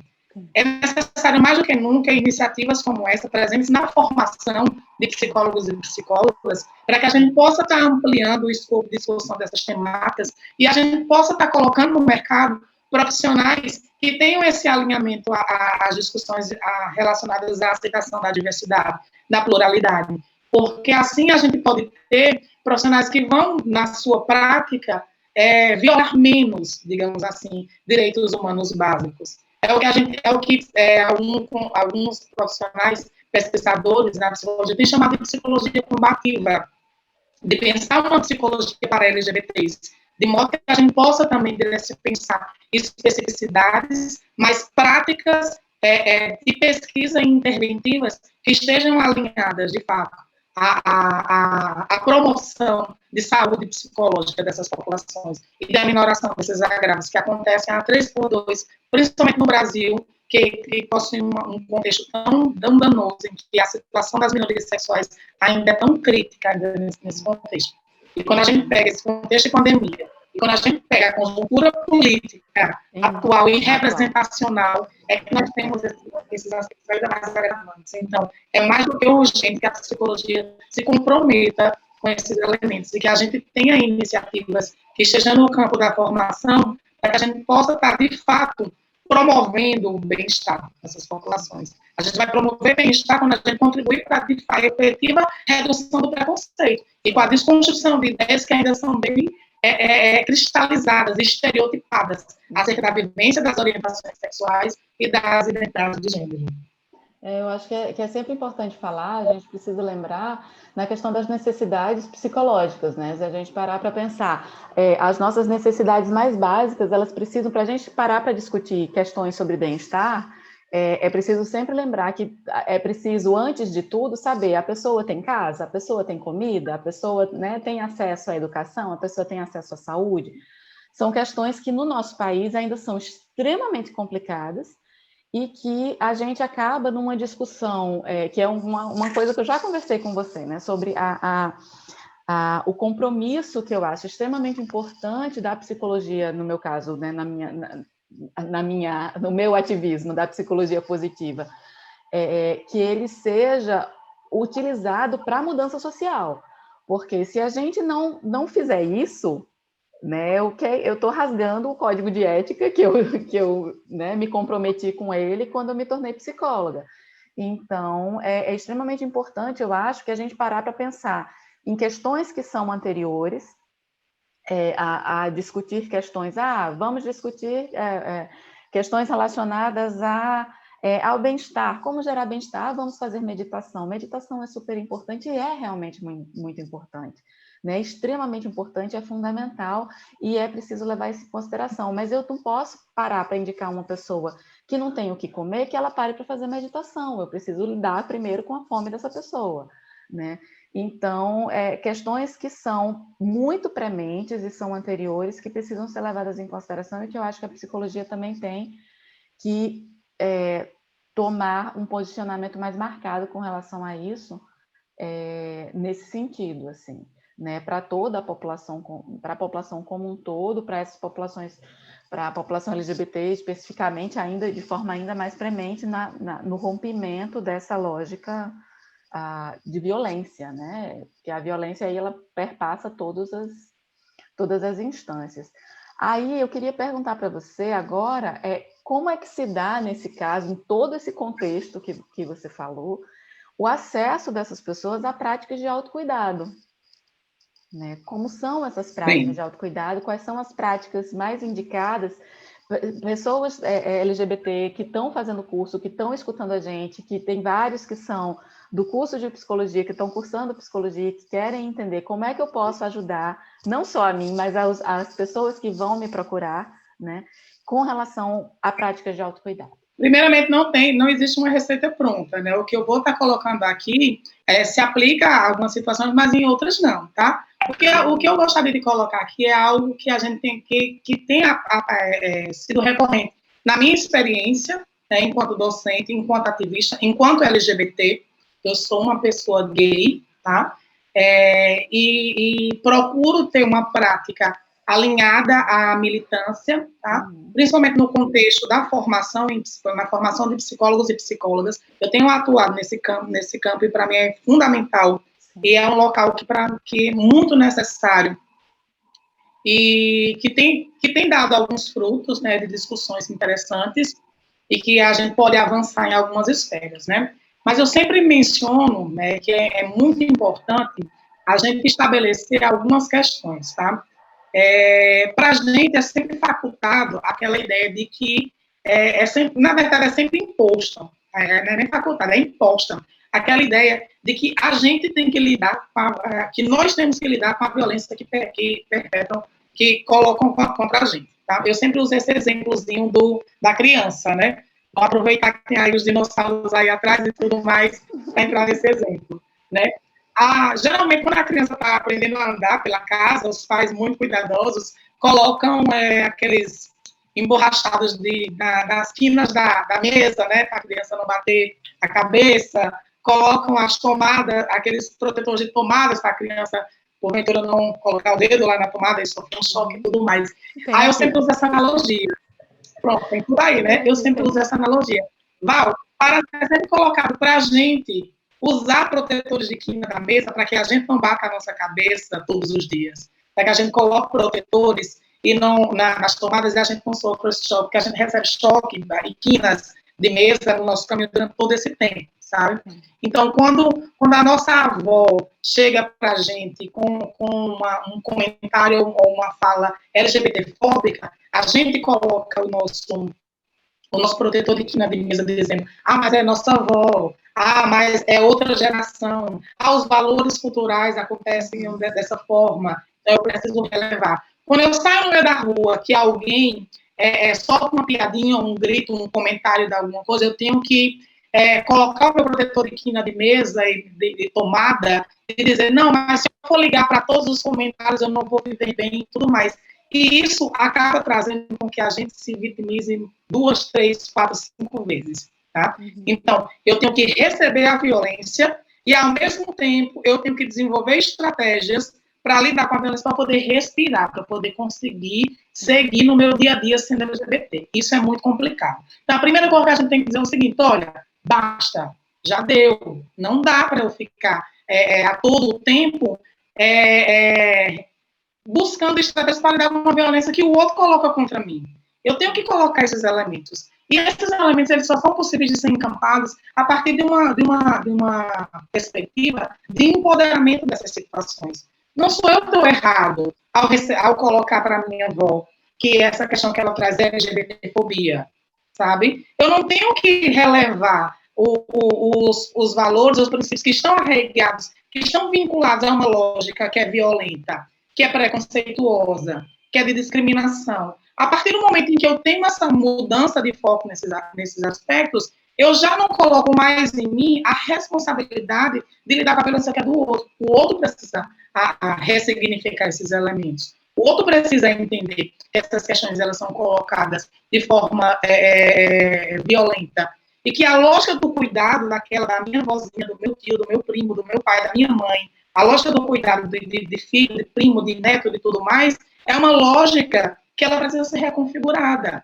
É necessário, mais do que nunca, iniciativas como essa presentes na formação de psicólogos e psicólogas, para que a gente possa estar ampliando o escopo de discussão dessas temáticas e a gente possa estar colocando no mercado profissionais que tenham esse alinhamento às discussões relacionadas à aceitação da diversidade, da pluralidade, porque assim a gente pode ter profissionais que vão, na sua prática, violar menos, digamos assim, direitos humanos básicos. Alguns profissionais, pesquisadores na psicologia têm chamado de psicologia combativa, de pensar uma psicologia para LGBTs, de modo que a gente possa também pensar especificidades, mas práticas de pesquisa e interventivas que estejam alinhadas, de fato, à promoção de saúde psicológica dessas populações e da minoração desses agravos que acontecem a 3x2, principalmente no Brasil, que possui um contexto tão danoso, em que a situação das minorias sexuais ainda é tão crítica nesse contexto. E quando a gente pega esse contexto de pandemia, e quando a gente pega a conjuntura política atual e representacional, é que nós temos esses aspectos ainda mais agravantes. Então, é mais do que urgente que a psicologia se comprometa com esses elementos e que a gente tenha iniciativas que estejam no campo da formação para que a gente possa estar, de fato, promovendo o bem-estar dessas populações. A gente vai promover bem-estar quando a gente contribui para a efetiva redução do preconceito e com a desconstrução de ideias que ainda são bem cristalizadas, estereotipadas acerca da vivência das orientações sexuais e das identidades de gênero. Eu acho que é sempre importante falar, a gente precisa lembrar na questão das necessidades psicológicas, né? Se a gente parar para pensar, as nossas necessidades mais básicas, elas precisam, para a gente parar para discutir questões sobre bem-estar, é preciso sempre lembrar que é preciso, antes de tudo, saber a pessoa tem casa, a pessoa tem comida, a pessoa, né, tem acesso à educação, a pessoa tem acesso à saúde. São questões que no nosso país ainda são extremamente complicadas, e que a gente acaba numa discussão, que é uma coisa que eu já conversei com você, né, sobre o compromisso que eu acho extremamente importante da psicologia, no meu caso, né, no meu ativismo da psicologia positiva, que ele seja utilizado para a mudança social, porque se a gente não fizer isso, né, eu estou rasgando o código de ética que eu né, me comprometi com ele quando eu me tornei psicóloga. Então, é extremamente importante, eu acho, que a gente parar para pensar em questões que são anteriores a discutir questões. Vamos discutir questões relacionadas ao bem-estar. Como gerar bem-estar? Vamos fazer meditação. Meditação é super importante e é realmente muito, muito importante. Né, extremamente importante, é fundamental e é preciso levar isso em consideração. Mas eu não posso parar para indicar uma pessoa que não tem o que comer, que ela pare para fazer meditação. Eu preciso lidar primeiro com a fome dessa pessoa, né? Então, questões que são muito prementes e são anteriores, que precisam ser levadas em consideração e que eu acho que a psicologia também tem que tomar um posicionamento mais marcado com relação a isso, nesse sentido, assim, né, para toda a população, para a população como um todo, para essas populações, para a população LGBT especificamente, ainda de forma ainda mais premente no rompimento dessa lógica de violência, né? Que a violência aí ela perpassa todas as instâncias. Aí eu queria perguntar para você agora como é que se dá nesse caso, em todo esse contexto que você falou, o acesso dessas pessoas a práticas de autocuidado, né? Como são essas práticas de autocuidado? Quais são as práticas mais indicadas? Pessoas LGBT que estão fazendo curso, que estão escutando a gente, que tem vários que são do curso de psicologia, que estão cursando psicologia, que querem entender como é que eu posso ajudar, não só a mim, mas as pessoas que vão me procurar, né, com relação a práticas de autocuidado. Primeiramente, não existe uma receita pronta, né? O que eu vou estar colocando aqui se aplica a algumas situações, mas em outras não, tá? Porque o que eu gostaria de colocar aqui é algo que a gente tem que tem sido recorrente. Na minha experiência, né, enquanto docente, enquanto ativista, enquanto LGBT, eu sou uma pessoa gay, tá? E procuro ter uma prática alinhada à militância, tá? Principalmente no contexto da formação, na formação de psicólogos e psicólogas. Eu tenho atuado nesse campo e para mim é fundamental. Sim. E é um local que é muito necessário e que tem dado alguns frutos, né, de discussões interessantes e que a gente pode avançar em algumas esferas, né? Mas eu sempre menciono, né, que é muito importante a gente estabelecer algumas questões, tá? Para a gente é sempre facultado aquela ideia de que sempre, na verdade, é sempre imposto, não é nem facultado, é imposta aquela ideia de que a gente tem que lidar que nós temos que lidar com a violência que perpetram, que colocam contra a gente, tá? Eu sempre uso esse exemplozinho da criança, né? Vou aproveitar que tem aí os dinossauros aí atrás e tudo mais para entrar nesse exemplo, né? Geralmente, quando a criança está aprendendo a andar pela casa, os pais muito cuidadosos colocam aqueles emborrachados das quinas da mesa, né, para a criança não bater a cabeça, colocam as tomadas, aqueles protetores de tomadas para a criança, porventura, não colocar o dedo lá na tomada e sofrer um choque e tudo mais. Aí eu sempre uso essa analogia. Pronto, tem tudo aí, né? Eu sempre uso essa analogia. Val, para ser sempre colocado para a gente usar protetores de quina na mesa para que a gente não bata a nossa cabeça todos os dias. Para que a gente coloque protetores e não nas tomadas e a gente não sofra esse choque, porque a gente recebe choque e quinas de mesa no nosso caminho durante todo esse tempo, sabe? Então, quando a nossa avó chega para a gente com um comentário ou uma fala LGBT-fóbica, a gente coloca o nosso protetor de quina de mesa dizendo, mas é nossa avó, mas é outra geração, os valores culturais acontecem dessa forma, então eu preciso relevar. Quando eu saio no meio da rua, que alguém solta uma piadinha, um grito, um comentário de alguma coisa, eu tenho que colocar o meu protetor de quina de mesa e de tomada e dizer, não, mas se eu for ligar para todos os comentários, eu não vou viver bem e tudo mais. E isso acaba trazendo com que a gente se vitimize 2, 3, 4, 5 vezes, tá? Então, eu tenho que receber a violência e, ao mesmo tempo, eu tenho que desenvolver estratégias para lidar com a violência, para poder respirar, para poder conseguir seguir no meu dia a dia sendo LGBT. Isso é muito complicado. Então, a primeira coisa que a gente tem que dizer é o seguinte, olha, basta, já deu, não dá para eu ficar a todo o tempo buscando estratégias para lidar com uma violência que o outro coloca contra mim. Eu tenho que colocar esses elementos. E esses elementos eles só são possíveis de ser encampados a partir de uma perspectiva de empoderamento dessas situações. Não sou eu que estou errado ao colocar para minha avó que essa questão que ela traz é LGBTfobia, sabe? Eu não tenho que relevar os valores, os princípios que estão arraigados, que estão vinculados a uma lógica que é violenta, que é preconceituosa, que é de discriminação. A partir do momento em que eu tenho essa mudança de foco nesses aspectos, eu já não coloco mais em mim a responsabilidade de lidar com a violência que é do outro. O outro precisa ressignificar esses elementos. O outro precisa entender que essas questões elas são colocadas de forma violenta e que a lógica do cuidado da minha vozinha, do meu tio, do meu primo, do meu pai, da minha mãe, a lógica do cuidado de filho, de primo, de neto, de tudo mais, é uma lógica que ela precisa ser reconfigurada.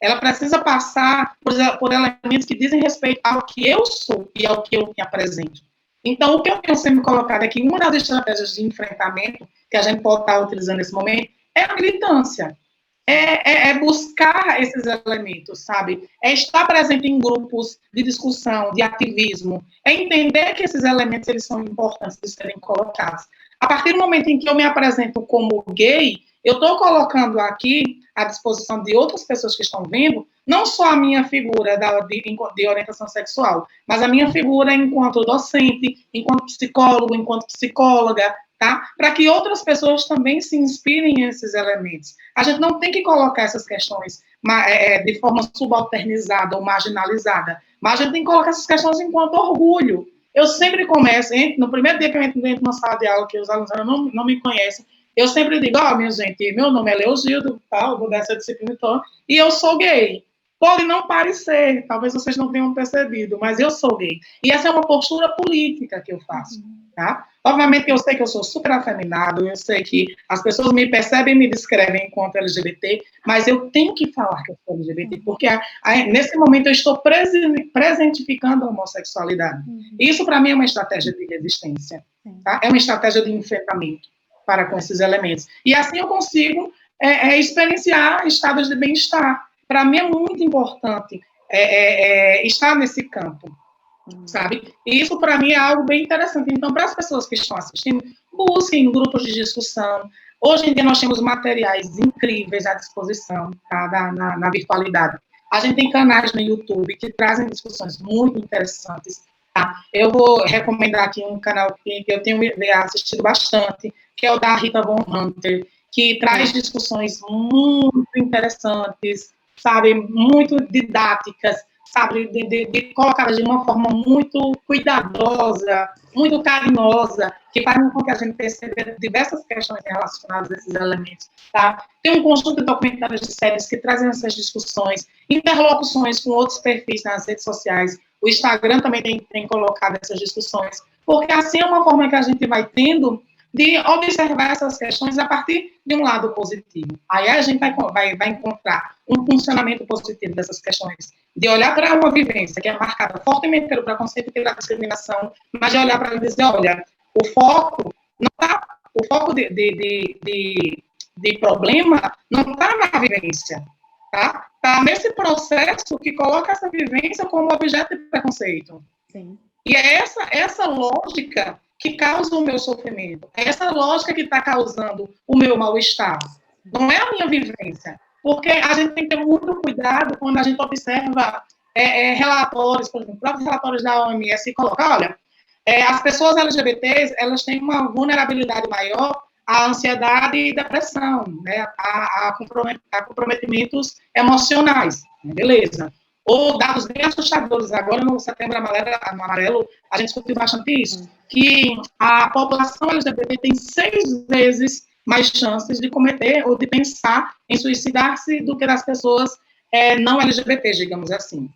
Ela precisa passar por elementos que dizem respeito ao que eu sou e ao que eu me apresento. Então, o que eu tenho sempre colocado aqui, uma das estratégias de enfrentamento que a gente pode estar utilizando nesse momento é a militância. É buscar esses elementos, sabe? É estar presente em grupos de discussão, de ativismo. É entender que esses elementos eles são importantes de serem colocados. A partir do momento em que eu me apresento como gay, eu estou colocando aqui à disposição de outras pessoas que estão vendo, não só a minha figura de orientação sexual, mas a minha figura enquanto docente, enquanto psicólogo, enquanto psicóloga, tá? Para que outras pessoas também se inspirem nesses elementos. A gente não tem que colocar essas questões de forma subalternizada ou marginalizada, mas a gente tem que colocar essas questões enquanto orgulho. Eu sempre começo, no primeiro dia que eu entro dentro de uma sala de aula, que os alunos não me conhecem, eu sempre digo, minha gente, meu nome é Leogildo, tá? Vou dessa disciplina e eu sou gay. Pode não parecer, talvez vocês não tenham percebido, mas eu sou gay. E essa é uma postura política que eu faço, tá? Obviamente, eu sei que eu sou super afeminado, eu sei que as pessoas me percebem e me descrevem enquanto LGBT, mas eu tenho que falar que eu sou LGBT, porque nesse momento eu estou presentificando a homossexualidade. Isso, para mim, é uma estratégia de resistência, tá? É uma estratégia de enfrentamento para com esses elementos. E assim eu consigo experienciar estados de bem-estar. Para mim é muito importante estar nesse campo, sabe? E isso, para mim, é algo bem interessante. Então, para as pessoas que estão assistindo, busquem grupos de discussão. Hoje em dia, nós temos materiais incríveis à disposição, tá? na virtualidade. A gente tem canais no YouTube que trazem discussões muito interessantes. Tá? Eu vou recomendar aqui um canal que eu tenho assistido bastante, que é o da Rita Von Hunter, que traz discussões muito interessantes, sabe, muito didáticas, sabe, de colocadas de uma forma muito cuidadosa, muito carinhosa, que faz com que a gente perceba diversas questões relacionadas a esses elementos, tá? Tem um conjunto de documentários de séries que trazem essas discussões, interlocuções com outros perfis nas redes sociais. O Instagram também tem colocado essas discussões, porque assim é uma forma que a gente vai tendo de observar essas questões a partir de um lado positivo. Aí a gente vai encontrar um funcionamento positivo dessas questões, de olhar para uma vivência que é marcada fortemente pelo preconceito e pela discriminação, mas de olhar para ela e dizer, olha, o foco de problema não está na vivência, tá? Está nesse processo que coloca essa vivência como objeto de preconceito. Sim. E é essa lógica que causa o meu sofrimento. É essa lógica que está causando o meu mal-estar. Não é a minha vivência. Porque a gente tem que ter muito cuidado quando a gente observa relatórios, por exemplo, próprios relatórios da OMS, que colocam, olha, as pessoas LGBTs, elas têm uma vulnerabilidade maior à ansiedade e depressão, né, a comprometimentos emocionais. Beleza. Ou dados bem assustadores. Agora, no Setembro Amarelo, a gente discutiu bastante isso, que a população LGBT tem 6 vezes mais chances de cometer ou de pensar em suicidar-se do que das pessoas não LGBT, digamos assim.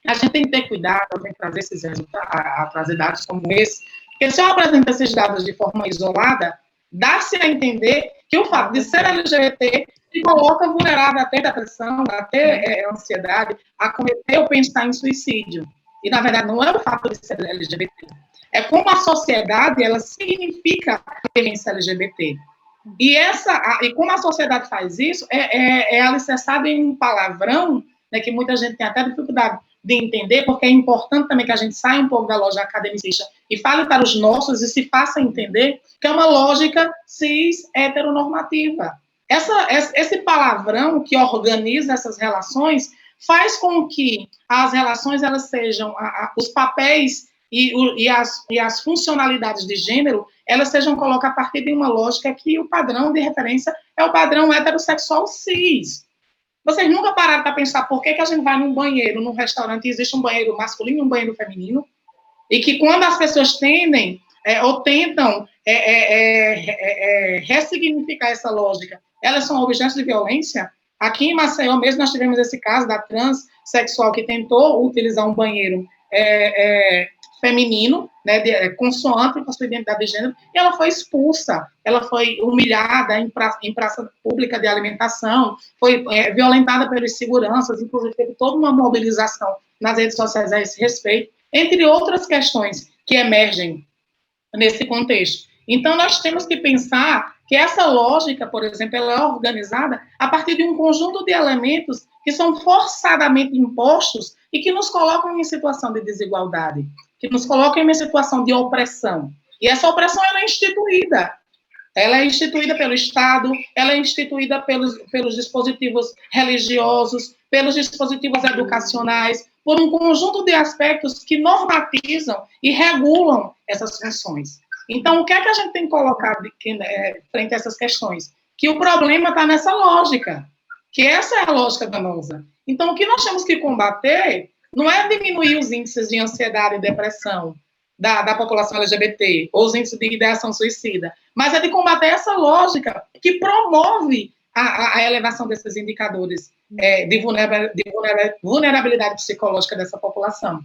A gente tem que ter cuidado, tem que trazer esses resultados, trazer dados como esse, porque se eu apresento esses dados de forma isolada, dá-se a entender que o fato de ser LGBT se coloca vulnerável a ter depressão, a ter ansiedade, a cometer ou pensar em suicídio. E, na verdade, não é o fato de ser LGBT. É como a sociedade, ela significa a vivência LGBT. E como a sociedade faz isso, é alicerçado em um palavrão, né, que muita gente tem até dificuldade de entender, porque é importante também que a gente saia um pouco da lógica academicista e fale para os nossos e se faça entender que é uma lógica cis heteronormativa. Esse palavrão que organiza essas relações faz com que as relações elas sejam, os papéis e as funcionalidades de gênero, elas sejam colocadas a partir de uma lógica que o padrão de referência é o padrão heterossexual cis. Vocês nunca pararam para pensar por que a gente vai num banheiro, num restaurante, existe um banheiro masculino e um banheiro feminino? E que quando as pessoas tendem ou tentam ressignificar essa lógica, elas são objetos de violência? Aqui em Maceió mesmo nós tivemos esse caso da transexual que tentou utilizar um banheiro feminino, né, consoante com a sua identidade de gênero, e ela foi expulsa, ela foi humilhada em praça pública de alimentação, foi violentada pelos seguranças, inclusive teve toda uma mobilização nas redes sociais a esse respeito, entre outras questões que emergem nesse contexto. Então, nós temos que pensar que essa lógica, por exemplo, ela é organizada a partir de um conjunto de elementos que são forçadamente impostos e que nos colocam em situação de desigualdade, que nos colocam em uma situação de opressão. E essa opressão ela é instituída. Ela é instituída pelo Estado, ela é instituída pelos dispositivos religiosos, pelos dispositivos educacionais, por um conjunto de aspectos que normatizam e regulam essas funções. Então, o que é que a gente tem que colocar frente a essas questões? Que o problema está nessa lógica, que essa é a lógica danosa. Então, o que nós temos que combater não é diminuir os índices de ansiedade e depressão da população LGBT, ou os índices de ideação suicida, mas é de combater essa lógica que promove a elevação desses indicadores de vulnerabilidade psicológica dessa população.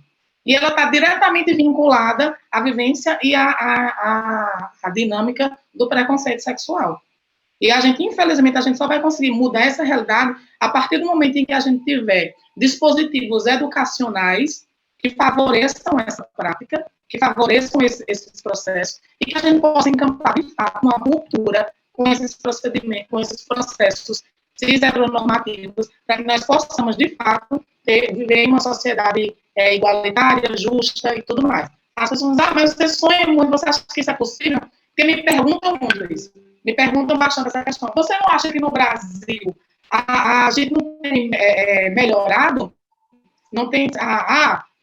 E ela está diretamente vinculada à vivência e à dinâmica do preconceito sexual. E a gente, infelizmente, a gente só vai conseguir mudar essa realidade a partir do momento em que a gente tiver dispositivos educacionais que favoreçam essa prática, que favoreçam esses processos, e que a gente possa encampar, de fato, uma ruptura com esses procedimentos, com esses processos cis-heteronormativos, para que nós possamos, de fato, viver em uma sociedade igualitária, justa e tudo mais. As pessoas dizem, mas você sonha muito, você acha que isso é possível? Porque me perguntam muito isso. Me perguntam bastante essa questão. Você não acha que no Brasil a gente não tem melhorado? Não tem...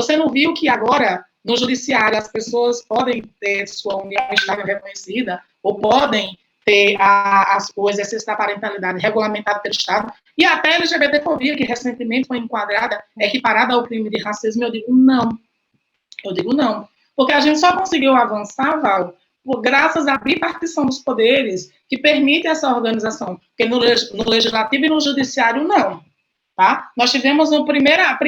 você não viu que agora, no judiciário, as pessoas podem ter sua união estável reconhecida, ou podem ter o exercício da parentalidade regulamentado pelo Estado, e até a LGBTfobia, que recentemente foi enquadrada, equiparada ao crime de racismo, eu digo não, porque a gente só conseguiu avançar, Val, graças à bipartição dos poderes, que permite essa organização, porque no legislativo e no judiciário, não. Tá? Nós tivemos a primeira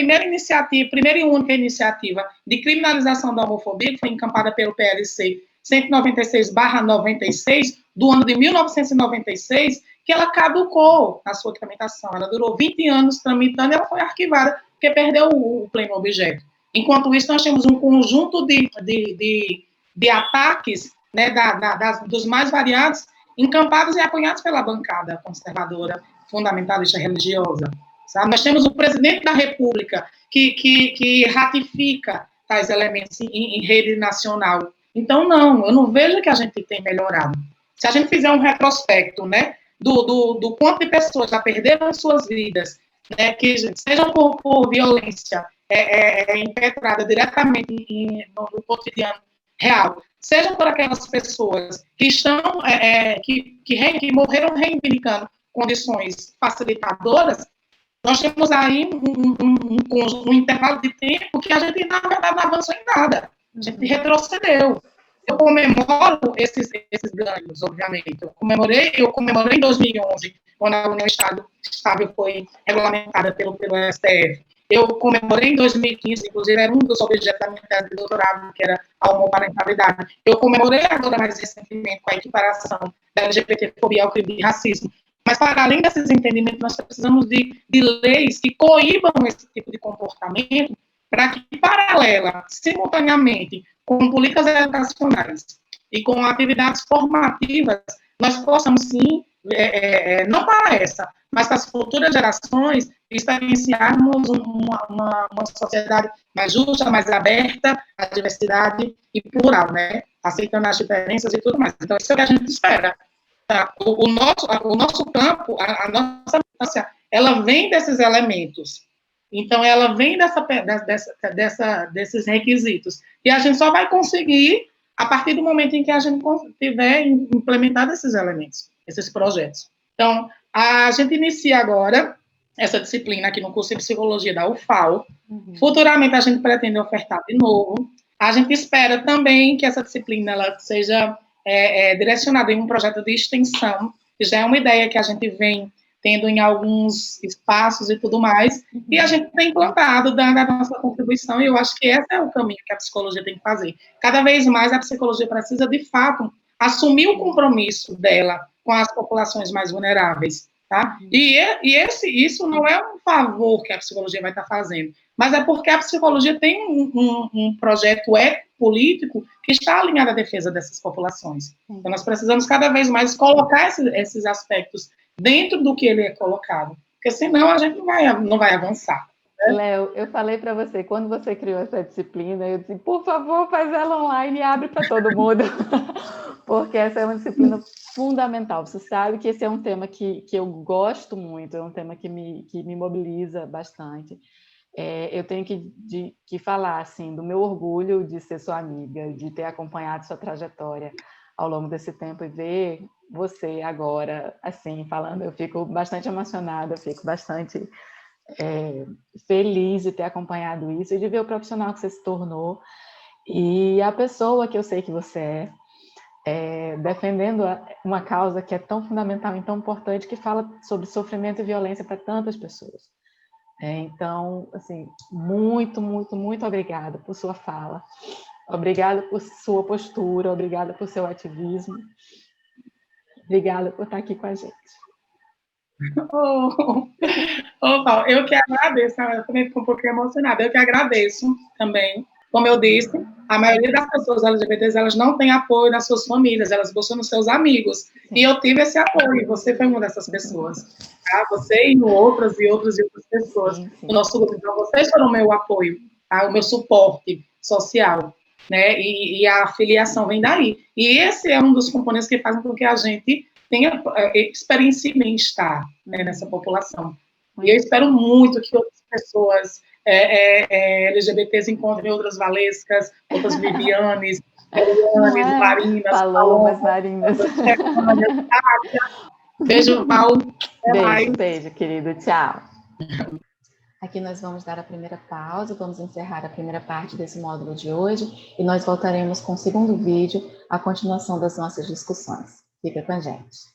e única iniciativa de criminalização da homofobia, que foi encampada pelo PLC 196/96, do ano de 1996, que ela caducou na sua tramitação. Ela durou 20 anos tramitando e ela foi arquivada, porque perdeu o pleno objeto. Enquanto isso, nós temos um conjunto de ataques, né, dos mais variados, encampados e apoiados pela bancada conservadora, fundamentalista religiosa. Sabe? Nós temos o presidente da República que ratifica tais elementos em rede nacional. Então, não, eu não vejo que a gente tem melhorado. Se a gente fizer um retrospecto, né, do quanto de pessoas já perderam suas vidas, né, que sejam por violência impetrada diretamente no cotidiano real, seja por aquelas pessoas que estão que morreram reivindicando condições facilitadoras, nós temos aí um intervalo de tempo que a gente, na verdade, não avançou em nada. A gente retrocedeu. Eu comemoro esses ganhos, obviamente. Eu comemorei em 2011, quando a União Estável foi regulamentada pelo STF. Eu comemorei em 2015, inclusive, era um dos objetos da minha tese de doutorado, que era a homoparentalidade. Eu comemorei agora, mais recentemente, com a equiparação da LGBTfobia ao crime de racismo. Mas, para além desses entendimentos, nós precisamos de leis que coíbam esse tipo de comportamento para que, paralela, simultaneamente, com políticas educacionais e com atividades formativas, nós possamos, sim, não para essa, mas para as futuras gerações, experienciarmos uma sociedade mais justa, mais aberta à diversidade e plural, né? Aceitando as diferenças e tudo mais. Então, isso é o que a gente espera. Tá? O nosso campo, a nossa militância, ela vem desses elementos. Então, ela vem desses requisitos. E a gente só vai conseguir a partir do momento em que a gente tiver implementado esses elementos, esses projetos. Então, a gente inicia agora essa disciplina aqui no curso de psicologia da UFAL. Futuramente a gente pretende ofertar de novo. A gente espera também que essa disciplina ela seja direcionada em um projeto de extensão, que já é uma ideia que a gente vem tendo em alguns espaços e tudo mais, e a gente tem implantado, dando a nossa contribuição, e eu acho que esse é o caminho que a psicologia tem que fazer. Cada vez mais a psicologia precisa, de fato, assumir o compromisso dela com as populações mais vulneráveis, tá? E isso não é um favor que a psicologia vai estar fazendo, mas é porque a psicologia tem um projeto político que está alinhado à defesa dessas populações. Então, nós precisamos cada vez mais colocar esses aspectos dentro do que ele é colocado, porque senão a gente não vai avançar. Né? Léo, eu falei para você, quando você criou essa disciplina, eu disse, por favor, faz ela online e abre para todo mundo, porque essa é uma disciplina fundamental. Você sabe que esse é um tema que eu gosto muito, é um tema que me mobiliza bastante. Eu tenho que falar assim, do meu orgulho de ser sua amiga, de ter acompanhado sua trajetória ao longo desse tempo e ver você agora, assim, falando, eu fico bastante emocionada, eu fico bastante feliz de ter acompanhado isso e de ver o profissional que você se tornou e a pessoa que eu sei que você defendendo uma causa que é tão fundamental e tão importante, que fala sobre sofrimento e violência para tantas pessoas. Então, assim, muito, muito, muito obrigada por sua fala, obrigada por sua postura, obrigada por seu ativismo, obrigada por estar aqui com a gente. Paulo, eu que agradeço, eu também fico um pouquinho emocionada, eu que agradeço também. Como eu disse, a maioria das pessoas LGBTs, elas não têm apoio nas suas famílias, elas buscam nos seus amigos. Sim. E eu tive esse apoio, você foi uma dessas pessoas. Tá? Você e outras pessoas do nosso grupo. Então, vocês foram o meu apoio, tá? O meu suporte social. Né? E a afiliação vem daí. E esse é um dos componentes que fazem com que a gente experiencie bem-estar, né, nessa população. E eu espero muito que outras pessoas LGBTs encontrem outras Valescas, outras Vivianes, Elianes, Marinas, Palomas, Marinas. Beijo, Paulo. Beijo, querido. Tchau. Aqui nós vamos dar a primeira pausa, vamos encerrar a primeira parte desse módulo de hoje e nós voltaremos com o segundo vídeo, a continuação das nossas discussões. Fica com a gente.